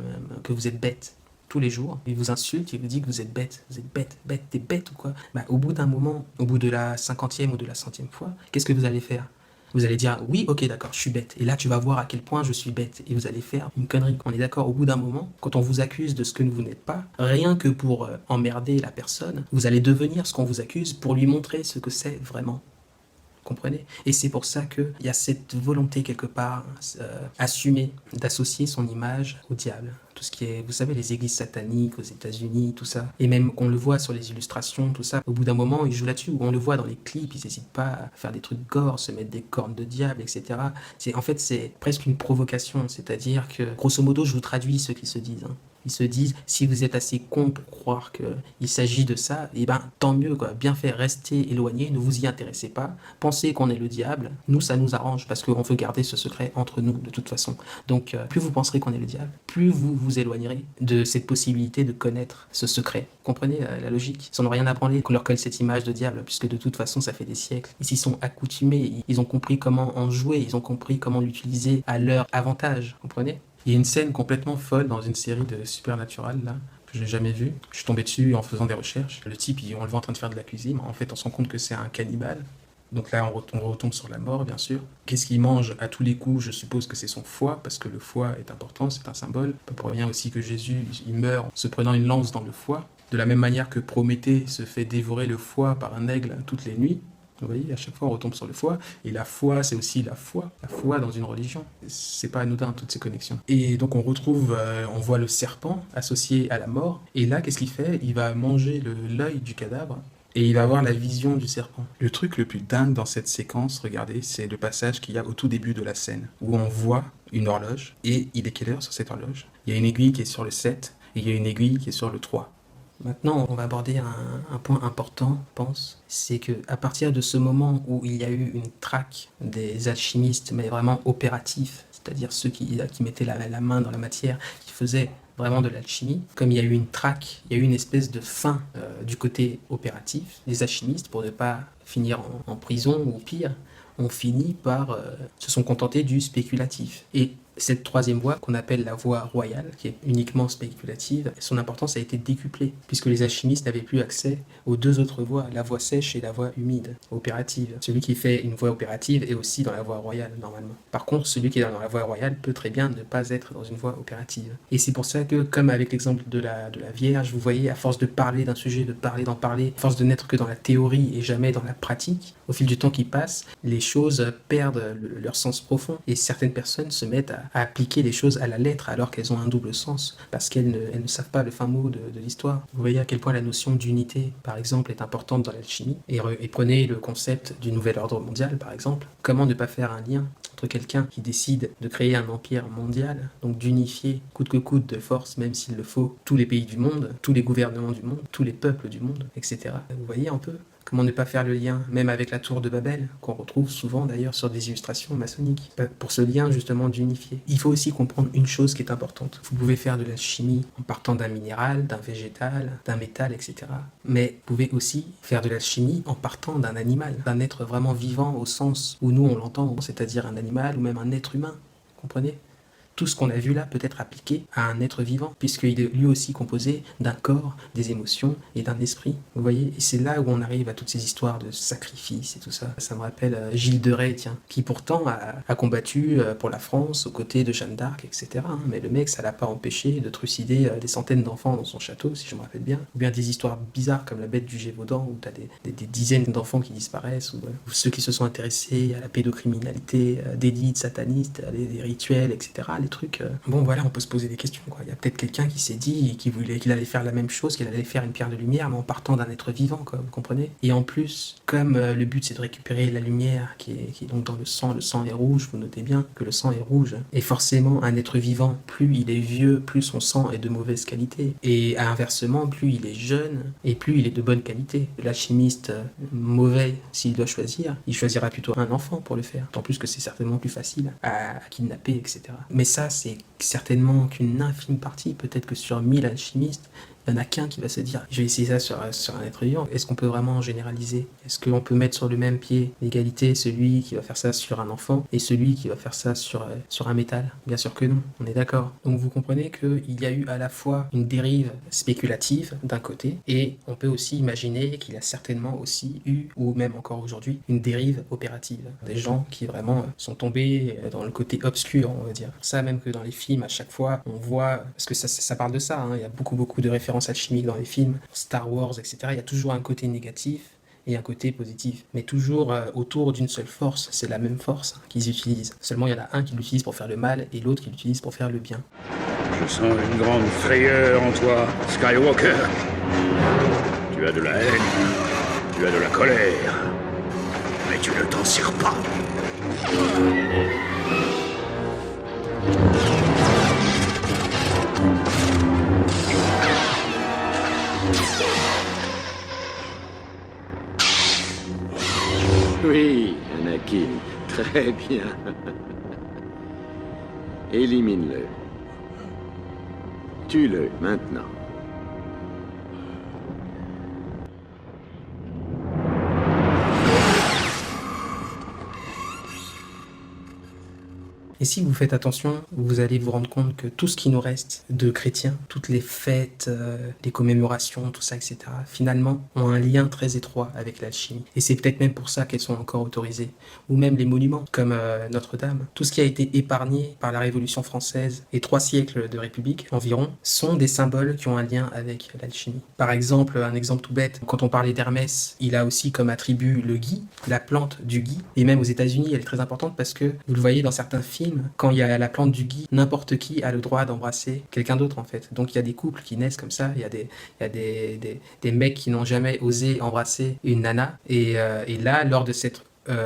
que vous êtes bête, tous les jours, il vous insulte, il vous dit que vous êtes bête, t'es bête ou quoi? Bah, au bout d'un moment, au bout de la 50e ou de la 100e fois, qu'est-ce que vous allez faire? Vous allez dire, oui, ok, d'accord, je suis bête. Et là, tu vas voir à quel point je suis bête. Et vous allez faire une connerie. On est d'accord, au bout d'un moment, quand on vous accuse de ce que vous n'êtes pas, rien que pour emmerder la personne, vous allez devenir ce qu'on vous accuse pour lui montrer ce que c'est vraiment. Comprenez? Et c'est pour ça qu'il y a cette volonté quelque part assumée d'associer son image au diable. Tout ce qui est, vous savez, les églises sataniques aux États-Unis, tout ça. Et même qu'on le voit sur les illustrations, tout ça. Au bout d'un moment, ils jouent là-dessus. On le voit dans les clips, ils n'hésitent pas à faire des trucs gore, se mettre des cornes de diable, etc. En fait, c'est presque une provocation. C'est-à-dire que, grosso modo, je vous traduis ce qu'ils se disent. Ils se disent, si vous êtes assez con pour croire qu'il s'agit de ça, et ben tant mieux, quoi. Bien fait, restez éloigné, ne vous y intéressez pas. Pensez qu'on est le diable. Nous, ça nous arrange parce qu'on veut garder ce secret entre nous, de toute façon. Donc, plus vous penserez qu'on est le diable, plus vous vous éloignerez de cette possibilité de connaître ce secret. Comprenez la logique? Ils n'en ont rien à branler qu'on leur colle cette image de diable, puisque de toute façon, ça fait des siècles. Ils s'y sont accoutumés, ils ont compris comment en jouer, ils ont compris comment l'utiliser à leur avantage. Comprenez? Il y a une scène complètement folle dans une série de Supernatural, là, que je n'ai jamais vue. Je suis tombé dessus en faisant des recherches. Le type, on le voit en train de faire de la cuisine. En fait, on se rend compte que c'est un cannibale. Donc là, on retombe sur la mort, bien sûr. Qu'est-ce qu'il mange à tous les coups? Je suppose que c'est son foie, parce que le foie est important, c'est un symbole. Pas pour rien aussi que Jésus, il meurt en se prenant une lance dans le foie. De la même manière que Prométhée se fait dévorer le foie par un aigle toutes les nuits. Vous voyez, à chaque fois, on retombe sur le foie. Et la foi, c'est aussi la foi. La foi dans une religion. C'est pas anodin, toutes ces connexions. Et donc, on retrouve, on voit le serpent associé à la mort. Et là, qu'est-ce qu'il fait? Il va manger l'œil du cadavre. Et il va avoir la vision du serpent. Le truc le plus dingue dans cette séquence, regardez, c'est le passage qu'il y a au tout début de la scène, où on voit une horloge. Et il est quelle heure sur cette horloge? Il y a une aiguille qui est sur le 7, et il y a une aiguille qui est sur le 3. Maintenant, on va aborder un point important, je pense. C'est qu'à partir de ce moment où il y a eu une traque des alchimistes, mais vraiment opératifs, c'est-à-dire ceux qui mettaient la main dans la matière, qui faisaient vraiment de l'alchimie, comme il y a eu une traque, il y a eu une espèce de fin du côté opératif des alchimistes pour ne pas finir en prison ou pire, ont fini par se sont contentés du spéculatif. Et cette troisième voie, qu'on appelle la voie royale, qui est uniquement spéculative, son importance a été décuplée, puisque les alchimistes n'avaient plus accès aux deux autres voies, la voie sèche et la voie humide, opérative. Celui qui fait une voie opérative est aussi dans la voie royale, normalement. Par contre, celui qui est dans la voie royale peut très bien ne pas être dans une voie opérative. Et c'est pour ça que, comme avec l'exemple de la Vierge, vous voyez, à force de parler d'un sujet, de parler, d'en parler, à force de n'être que dans la théorie et jamais dans la pratique, au fil du temps qui passe, les choses perdent leur sens profond, et certaines personnes se mettent à appliquer les choses à la lettre alors qu'elles ont un double sens, parce qu'elles ne savent pas le fin mot de l'histoire. Vous voyez à quel point la notion d'unité, par exemple, est importante dans l'alchimie, et prenez le concept du nouvel ordre mondial, par exemple. Comment ne pas faire un lien entre quelqu'un qui décide de créer un empire mondial, donc d'unifier coûte que coûte de force, même s'il le faut, tous les pays du monde, tous les gouvernements du monde, tous les peuples du monde, etc. Vous voyez un peu? Comment ne pas faire le lien, même avec la tour de Babel, qu'on retrouve souvent d'ailleurs sur des illustrations maçonniques, pour ce lien justement d'unifier. Il faut aussi comprendre une chose qui est importante. Vous pouvez faire de la chimie en partant d'un minéral, d'un végétal, d'un métal, etc. Mais vous pouvez aussi faire de la chimie en partant d'un animal, d'un être vraiment vivant au sens où nous on l'entend, c'est-à-dire un animal ou même un être humain. Comprenez? tout ce qu'on a vu là peut être appliqué à un être vivant, puisqu'il est lui aussi composé d'un corps, des émotions et d'un esprit. Vous voyez, et c'est là où on arrive à toutes ces histoires de sacrifice et tout ça. Ça me rappelle Gilles de Rais, tiens, qui pourtant a combattu pour la France aux côtés de Jeanne d'Arc, etc. Mais le mec, ça l'a pas empêché de trucider des centaines d'enfants dans son château, si je me rappelle bien. Ou bien des histoires bizarres comme la bête du Gévaudan, où t'as des dizaines d'enfants qui disparaissent, ou ceux qui se sont intéressés à la pédocriminalité, d'élites satanistes, des rituels, etc. Les trucs. Bon, voilà, on peut se poser des questions, quoi. Il y a peut-être quelqu'un qui s'est dit qu'il allait faire la même chose, qu'il allait faire une pierre de lumière, mais en partant d'un être vivant, quoi, vous comprenez? Et en plus, comme le but c'est de récupérer la lumière qui est donc dans le sang est rouge, vous notez bien que le sang est rouge, et forcément un être vivant, plus il est vieux, plus son sang est de mauvaise qualité, et inversement, plus il est jeune, et plus il est de bonne qualité. L'alchimiste mauvais, s'il doit choisir, il choisira plutôt un enfant pour le faire, tant plus que c'est certainement plus facile à kidnapper, etc. Mais ça, c'est certainement qu'une infime partie, peut-être que sur 1000 alchimistes, il n'y en a qu'un qui va se dire je vais essayer ça sur un être vivant. Est-ce qu'on peut vraiment généraliser? Est-ce qu'on peut mettre sur le même pied l'égalité celui qui va faire ça sur un enfant et celui qui va faire ça sur un métal? Bien sûr que non, on est d'accord. Donc vous comprenez qu'il y a eu à la fois une dérive spéculative d'un côté, et on peut aussi imaginer qu'il y a certainement aussi eu, ou même encore aujourd'hui, une dérive opérative. Des gens qui vraiment sont tombés dans le côté obscur, on va dire. Ça, même que dans les films, à chaque fois, on voit, parce que ça parle de ça, hein, il y a beaucoup de références alchimiques dans les films, Star Wars, etc. Il y a toujours un côté négatif et un côté positif, mais toujours autour d'une seule force. C'est la même force qu'ils utilisent. Seulement, il y en a un qui l'utilise pour faire le mal et l'autre qui l'utilise pour faire le bien. Je sens une grande frayeur en toi, Skywalker. Tu as de la haine, tu as de la colère, mais tu ne t'en sers pas. Oui, Anakin, très bien. Élimine-le. Tue-le maintenant. Et si vous faites attention, vous allez vous rendre compte que tout ce qui nous reste de chrétiens, toutes les fêtes, les commémorations, tout ça, etc., finalement, ont un lien très étroit avec l'alchimie. Et c'est peut-être même pour ça qu'elles sont encore autorisées. Ou même les monuments, comme Notre-Dame. Tout ce qui a été épargné par la Révolution française et 3 siècles de République environ, sont des symboles qui ont un lien avec l'alchimie. Par exemple, un exemple tout bête, quand on parlait d'Hermès, il a aussi comme attribut le gui, la plante du gui. Et même aux États-Unis, elle est très importante parce que, vous le voyez dans certains films, quand il y a la plante du gui, n'importe qui a le droit d'embrasser quelqu'un d'autre en fait. Donc il y a des couples qui naissent comme ça, il y a des mecs qui n'ont jamais osé embrasser une nana, et là, lors de cette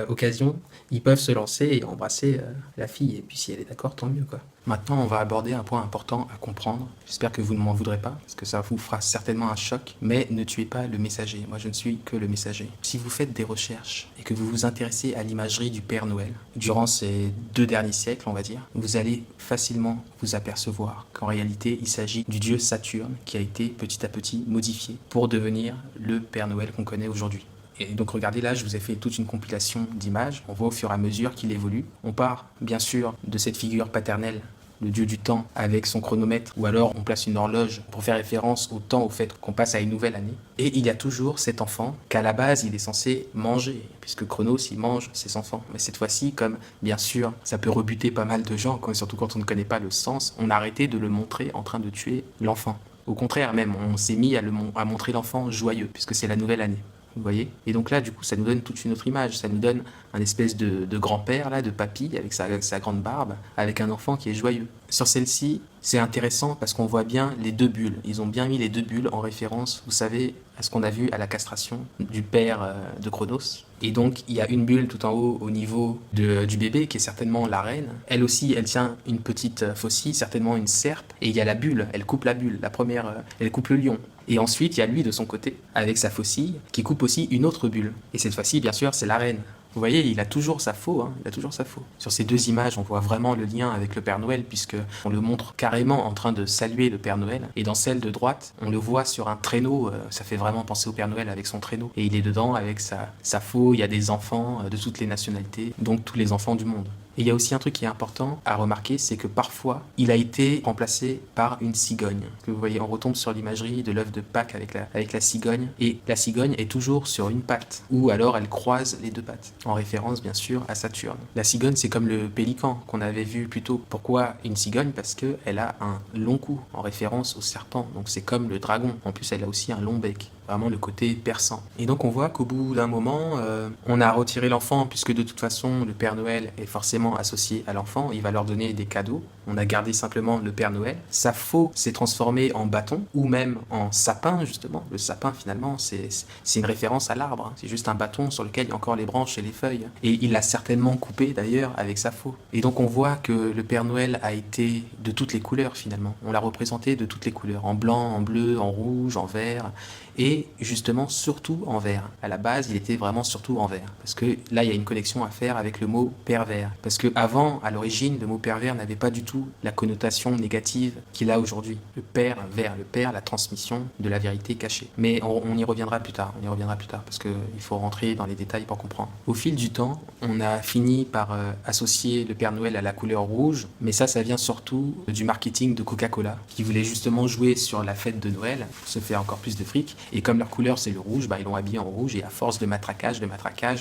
occasion, ils peuvent se lancer et embrasser la fille, et puis si elle est d'accord, tant mieux, quoi. Maintenant, on va aborder un point important à comprendre. J'espère que vous ne m'en voudrez pas, parce que ça vous fera certainement un choc, mais ne tuez pas le messager. Moi, je ne suis que le messager. Si vous faites des recherches et que vous vous intéressez à l'imagerie du Père Noël, durant ces 2 derniers siècles, on va dire, vous allez facilement vous apercevoir qu'en réalité, il s'agit du dieu Saturne qui a été petit à petit modifié pour devenir le Père Noël qu'on connaît aujourd'hui. Et donc regardez là, je vous ai fait toute une compilation d'images. On voit au fur et à mesure qu'il évolue. On part bien sûr de cette figure paternelle, le dieu du temps, avec son chronomètre, ou alors on place une horloge pour faire référence au temps, au fait qu'on passe à une nouvelle année. Et il y a toujours cet enfant qu'à la base il est censé manger, puisque Chronos il mange ses enfants. Mais cette fois-ci, comme bien sûr ça peut rebuter pas mal de gens, surtout quand on ne connaît pas le sens, on a arrêté de le montrer en train de tuer l'enfant. Au contraire même, on s'est mis à montrer l'enfant joyeux, puisque c'est la nouvelle année. Vous voyez? Et donc là, du coup, ça nous donne toute une autre image. Ça nous donne un espèce de grand-père, là, de papy, avec sa grande barbe, avec un enfant qui est joyeux. Sur celle-ci, c'est intéressant parce qu'on voit bien les 2 bulles. Ils ont bien mis les 2 bulles en référence, vous savez, à ce qu'on a vu à la castration du père de Chronos. Et donc, il y a une bulle tout en haut au niveau du bébé, qui est certainement la reine. Elle aussi, elle tient une petite faucille, certainement une serpe. Et il y a la bulle, elle coupe la bulle. La première, elle coupe le lion. Et ensuite, il y a lui de son côté, avec sa faucille, qui coupe aussi une autre bulle. Et cette fois-ci, bien sûr, c'est la reine. Vous voyez, il a toujours sa faux, il a toujours sa faux. Sur ces 2 images, on voit vraiment le lien avec le Père Noël, puisque on le montre carrément en train de saluer le Père Noël. Et dans celle de droite, on le voit sur un traîneau, ça fait vraiment penser au Père Noël avec son traîneau. Et il est dedans avec sa faux, il y a des enfants de toutes les nationalités, donc tous les enfants du monde. Et il y a aussi un truc qui est important à remarquer, c'est que parfois, il a été remplacé par une cigogne. Vous voyez, on retombe sur l'imagerie de l'œuf de Pâques avec la cigogne, et la cigogne est toujours sur une patte, ou alors elle croise les deux pattes, en référence bien sûr à Saturne. La cigogne, c'est comme le pélican qu'on avait vu plus tôt. Pourquoi une cigogne? Parce qu'elle a un long cou, en référence au serpent, donc c'est comme le dragon. En plus, elle a aussi un long bec. Vraiment le côté perçant. Et donc on voit qu'au bout d'un moment, on a retiré l'enfant, puisque de toute façon le Père Noël est forcément associé à l'enfant, il va leur donner des cadeaux. On a gardé simplement le Père Noël. Sa faux s'est transformée en bâton, ou même en sapin justement. Le sapin finalement c'est une référence à l'arbre, c'est juste un bâton sur lequel il y a encore les branches et les feuilles. Et il l'a certainement coupé d'ailleurs avec sa faux. Et donc on voit que le Père Noël a été de toutes les couleurs finalement. On l'a représenté de toutes les couleurs, en blanc, en bleu, en rouge, en vert. Et justement surtout en vert. À la base, il était vraiment surtout en vert. Parce que là, il y a une connexion à faire avec le mot pervers. Parce que avant, à l'origine, le mot pervers n'avait pas du tout la connotation négative qu'il a aujourd'hui. Le pervers, le père, la transmission de la vérité cachée. Mais on y reviendra plus tard. Parce qu'il faut rentrer dans les détails pour comprendre. Au fil du temps, on a fini par associer le Père Noël à la couleur rouge. Mais ça vient surtout du marketing de Coca-Cola, qui voulait justement jouer sur la fête de Noël, pour se faire encore plus de fric. Et comme leur couleur c'est le rouge, ils l'ont habillé en rouge, et à force de matraquage,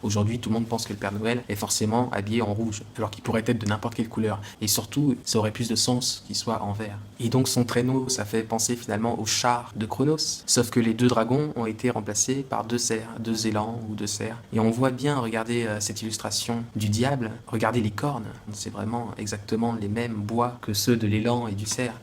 aujourd'hui tout le monde pense que le Père Noël est forcément habillé en rouge, alors qu'il pourrait être de n'importe quelle couleur. Et surtout, ça aurait plus de sens qu'il soit en vert. Et donc son traîneau, ça fait penser finalement au char de Cronos, sauf que les deux dragons ont été remplacés par deux cerfs, deux élans ou deux cerfs. Et on voit bien, regardez cette illustration du diable, regardez les cornes, c'est vraiment exactement les mêmes bois que ceux de l'élan et du cerf.